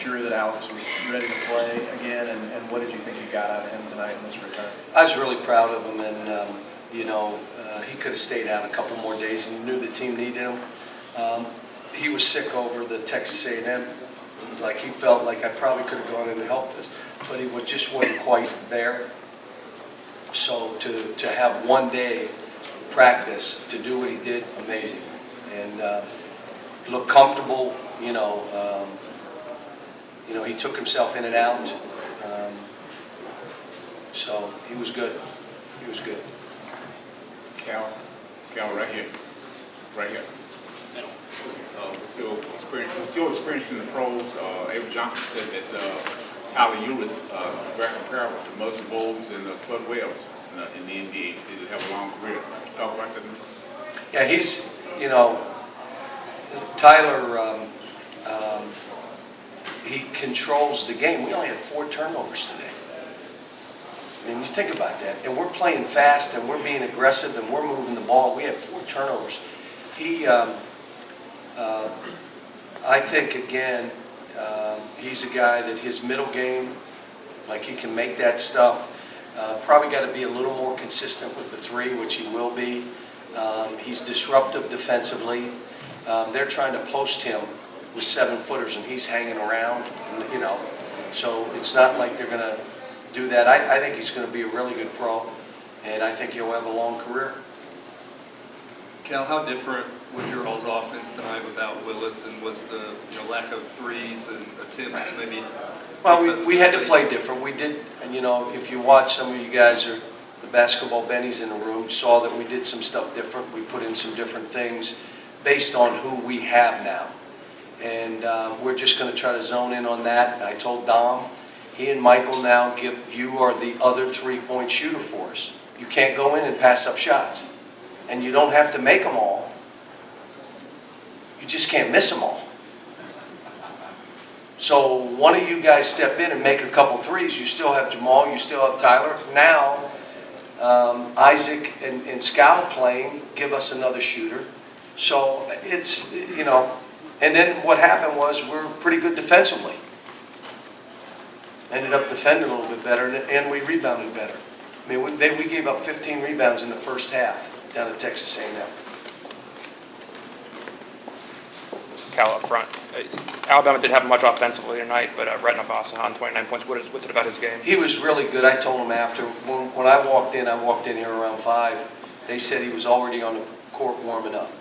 sure that Alex was ready to play again, and what did you think you got out of him tonight in this return? I was really proud of him, and he could have stayed out a couple more days, and he knew the team needed him. He was sick over the Texas A&M. Like, he felt like I probably could have gone in and helped us, but he just wasn't quite there. So to have 1 day practice to do what he did, amazing, and looked comfortable. He took himself in and out, so he was good. He was good. Cal, right here. With your experience in the pros, Avery Johnson said that Tyler Eulis very comparable to Moses Bowles and Spud Wells in the NBA. He have a long career. Can you talk about that? Yeah, he's, Tyler, he controls the game. We only had 4 turnovers today. I mean, you think about that. And we're playing fast, and we're being aggressive, and we're moving the ball. We have 4 turnovers. He, I think, again, he's a guy that his middle game, like, he can make that stuff. Probably got to be a little more consistent with the 3, which he will be. He's disruptive defensively. They're trying to post him with 7-footers, and he's hanging around, so it's not like they're going to do that. I think he's going to be a really good pro, and I think he'll have a long career. Cal, how different was your all's offense tonight without Willis, and was the lack of threes and attempts maybe? Well, we had to play different. We did, and if you watch, some of you guys are the basketball bennies in the room, saw that we did some stuff different. We put in some different things based on who we have now. And we're just going to try to zone in on that. I told Dom, he and Michael now you are the other 3-point shooter for us. You can't go in and pass up shots. And you don't have to make them all. You just can't miss them all. So one of you guys step in and make a couple threes. You still have Jamal, you still have Tyler. Now, Isaac and Scal playing give us another shooter. So it's, and then what happened was we're pretty good defensively. Ended up defending a little bit better, and we rebounded better. I mean, we gave up 15 rebounds in the first half down at Texas A&M. Cal up front. Alabama didn't have much offensively tonight, but Retna Basahan, 29 points. What's it about his game? He was really good. I told him after. When I walked in here around 5. They said he was already on the court warming up.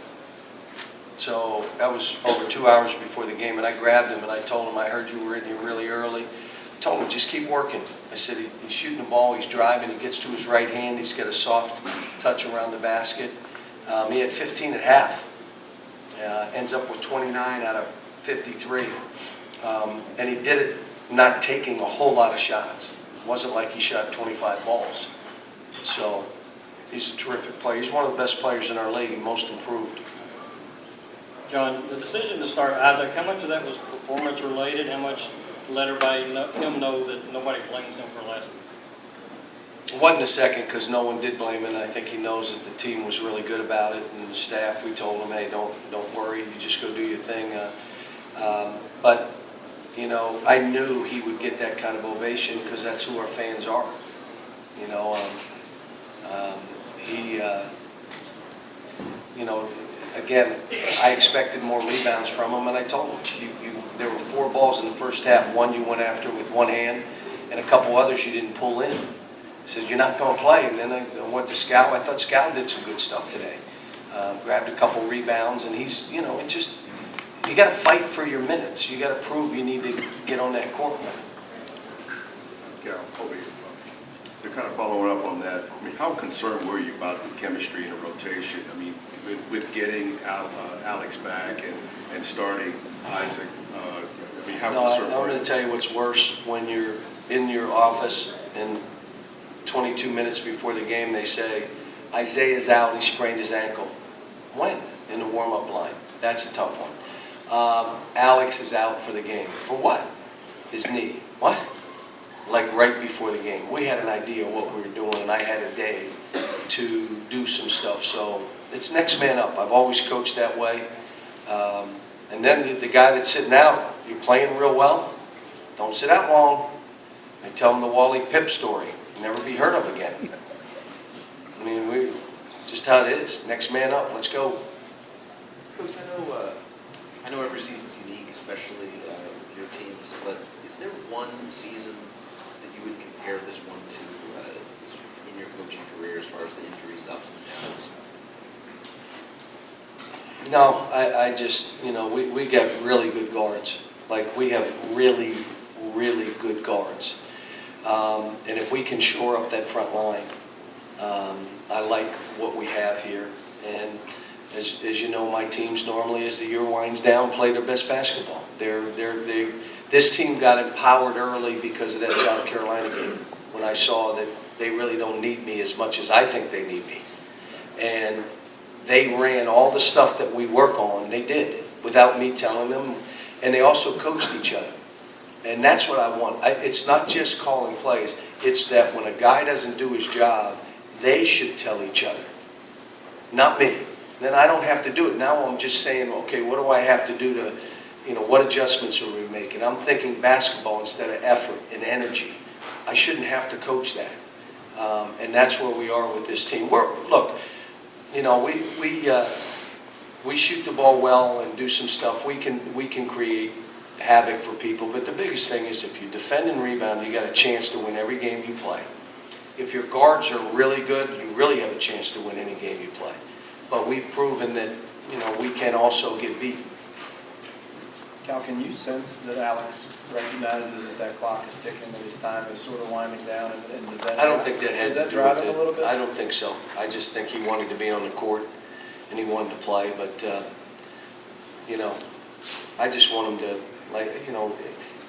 So that was over 2 hours before the game, and I grabbed him and I told him, I heard you were in here really early. I told him, just keep working. I said, he's shooting the ball, he's driving, he gets to his right hand, he's got a soft touch around the basket. He had 15 at half. Ends up with 29 out of 53. And he did it not taking a whole lot of shots. It wasn't like he shot 25 balls. So he's a terrific player. He's one of the best players in our league, most improved. John, the decision to start Isaac, how much of that was performance related? How much let everybody know that nobody blames him for last week? It wasn't a second because no one did blame him. I think he knows that the team was really good about it, and the staff, we told him, hey, don't worry, you just go do your thing. But I knew he would get that kind of ovation because that's who our fans are. Again, I expected more rebounds from him, and I told him, there were 4 balls in the first half. 1 you went after with one hand, and a couple others you didn't pull in. He said, you're not going to play. And then I went to Scal. I thought Scal did some good stuff today. Grabbed a couple rebounds, and he's, you got to fight for your minutes. You got to prove you need to get on that court. Yeah, to kind of follow up on that, I mean, how concerned were you about the chemistry in the rotation? I mean, with getting Alex back and starting Isaac, I mean, how concerned were you? I'm going to tell you what's worse when you're in your office and 22 minutes before the game they say, Isaiah's out, he sprained his ankle. When? In the warm-up line. That's a tough one. Alex is out for the game. For what? His knee. What? Like right before the game. We had an idea of what we were doing, and I had a day to do some stuff. So it's next man up. I've always coached that way. And then the guy that's sitting out, you're playing real well, Don't sit out long. I tell them the Wally Pipp story. Never be heard of again. I mean, just how it is. Next man up. Let's go. Coach, I know every season's unique, especially with your teams, but is there one season that you would compare this one to in your coaching career as far as the injuries, the ups and downs? No, I just, we get really good guards. Like, we have really, really good guards. And if we can shore up that front line, I like what we have here. And as you know, my teams normally, as the year winds down, play their best basketball. This team got empowered early because of that South Carolina game, when I saw that they really don't need me as much as I think they need me. And they ran all the stuff that we work on, they did, without me telling them. And they also coached each other. And that's what I want. It's not just calling plays. It's that when a guy doesn't do his job, they should tell each other, not me. Then I don't have to do it. Now I'm just saying, okay, what do I have to do to, what adjustments are we making? I'm thinking basketball instead of effort and energy. I shouldn't have to coach that. And that's where we are with this team. Look, we shoot the ball well and do some stuff. We can create havoc for people. But the biggest thing is if you defend and rebound, you got a chance to win every game you play. If your guards are really good, you really have a chance to win any game you play. But we've proven that, we can also get beat. Cal, can you sense that Alex recognizes that clock is ticking, that his time is sort of winding down, and does that? I don't think that has does to that do drive with him it. a little bit? I don't think so. I just think he wanted to be on the court and he wanted to play. But I just want him to,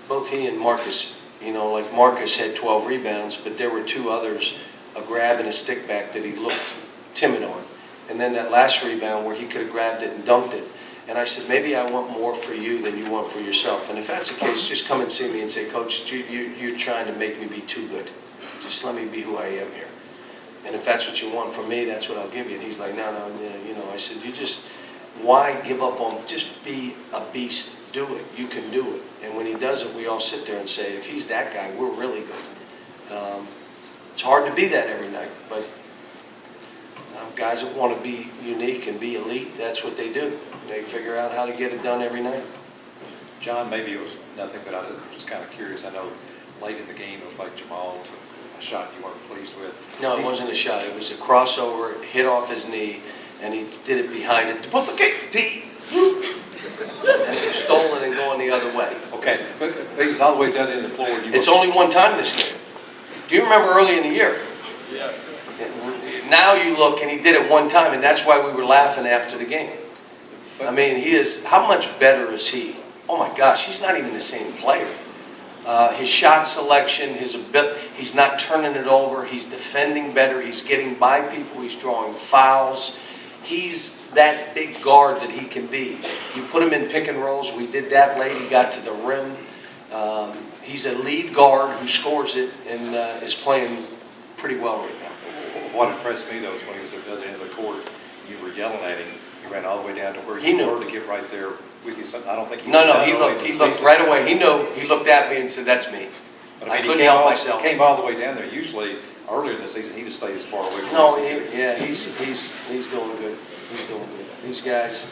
both he and Marcus. Like Marcus had 12 rebounds, but there were two others, a grab and a stick back that he looked timid on. And then that last rebound where he could have grabbed it and dunked it. And I said, maybe I want more for you than you want for yourself. And if that's the case, just come and see me and say, Coach, you're trying to make me be too good. Just let me be who I am here. And if that's what you want from me, that's what I'll give you. And he's like, no. I said, why give up on, just be a beast. Do it. You can do it. And when he does it, we all sit there and say, if he's that guy, we're really good. It's hard to be that every night, but guys that want to be unique and be elite, that's what they do. They figure out how to get it done every night. John, maybe it was nothing, but I was just kind of curious. I know late in the game it was like Jamal took a shot you weren't pleased with. No, it wasn't a shot. It was a crossover, it hit off his knee, and he did it behind it. And he stole it and going the other way. Okay, but he was all the way down the end of the floor. It's only one time this game. Do you remember early in the year? Yeah. Now you look, and he did it one time, and that's why we were laughing after the game. I mean, how much better is he? Oh my gosh, he's not even the same player. His shot selection, he's not turning it over, he's defending better, he's getting by people, he's drawing fouls. He's that big guard that he can be. You put him in pick and rolls, we did that late, he got to the rim. He's a lead guard who scores it and is playing pretty well right now. What impressed me, though, is when he was at the other end of the court, you were yelling at him. He ran all the way down to where you were to get right there with you. I don't think he looked right away. He knew. He looked at me and said, that's me. But I couldn't help myself. He came all the way down there. Usually, earlier in the season, he just stayed as far away from he's doing good. He's doing good. These guys,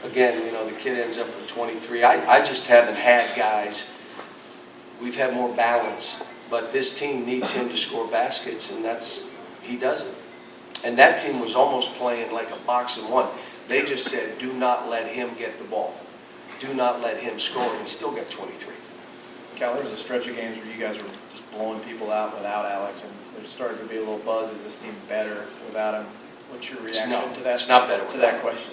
again, the kid ends up with 23. I just haven't had guys. We've had more balance. But this team needs him to score baskets, and he doesn't. And that team was almost playing like a box and one. They just said, do not let him get the ball. Do not let him score. And he still got 23. Cal, there was a stretch of games where you guys were just blowing people out without Alex, and there started to be a little buzz. Is this team better without him? What's your reaction to that? It's not better to that question.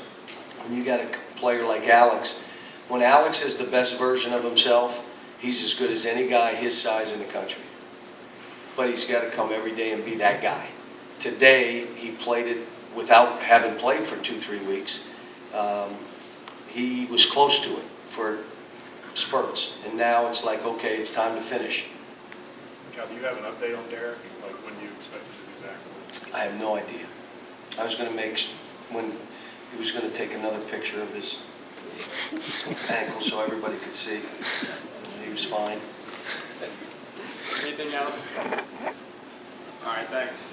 When you got a player like Alex, when Alex is the best version of himself, he's as good as any guy his size in the country. But he's got to come every day and be that guy. Today, he played it without having played for 2-3 weeks. He was close to it for spurts. And now it's like, okay, it's time to finish. Cal, do you have an update on Derek? Like when you expect him to be back? I have no idea. I was going to when he was going to take another picture of his ankle so everybody could see. He was fine. Anything else? All right, thanks.